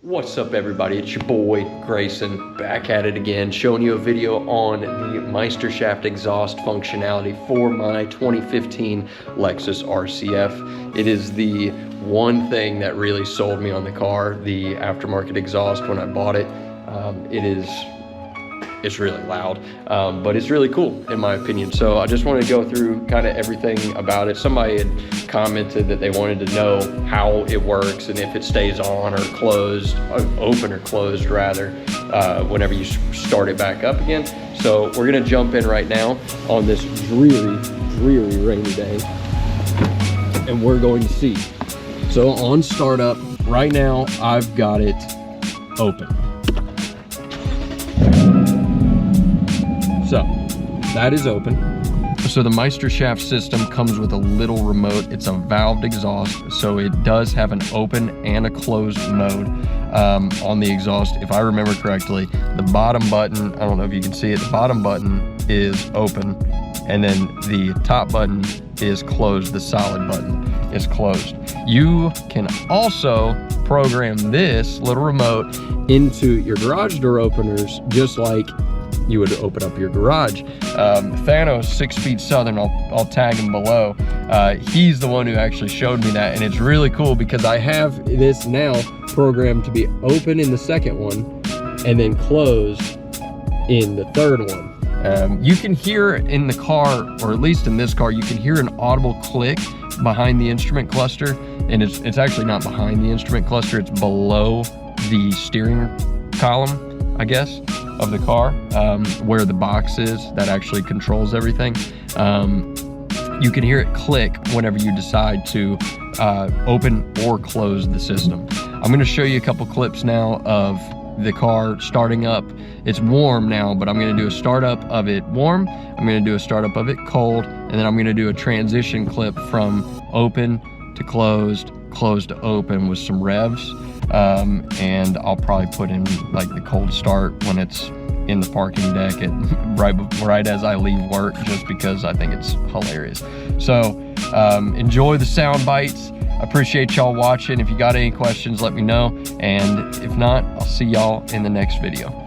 What's up everybody, it's your boy Grayson back at it again, showing you a video on the Meisterschaft exhaust functionality for my 2015 Lexus RC-F. It is the one thing that really sold me on the car, the aftermarket exhaust when I bought it. It's really loud, but it's really cool in my opinion. So I just want to go through kind of everything about it. Somebody had commented that they wanted to know how it works and if it stays on or closed, open or closed rather, whenever you start it back up again. So we're gonna jump in right now on this dreary rainy day, and we're going to see. So on startup, right now I've got it open. So that is open. So the Meisterschaft system comes with a little remote. It's a valved exhaust, so it does have an open and a closed mode on the exhaust. If I remember correctly, the bottom button, I don't know if you can see it, the bottom button is open, and then the top button is closed. The solid button is closed. You can also program this little remote into your garage door openers, just like you would open up your garage. Thanos, 6 Feet Southern, I'll tag him below. He's the one who actually showed me that, and it's really cool because I have this now programmed to be open in the second one and then closed in the third one. You can hear in the car, or at least in this car, you can hear an audible click behind the instrument cluster, and it's actually not behind the instrument cluster, it's below the steering column, I guess, of the car, where the box is that actually controls everything. You can hear it click whenever you decide to open or close the system. I'm going to show you a couple clips now of the car starting up. It's warm now, but I'm going to do a startup of it warm, I'm going to do a startup of it cold, and then I'm going to do a transition clip from open to closed, closed to open with some revs. And I'll probably put in like the cold start when it's in the parking deck right as I leave work, just because I think it's hilarious. So enjoy the sound bites. I appreciate y'all watching. If you got any questions, let me know, and if not, I'll see y'all in the next video.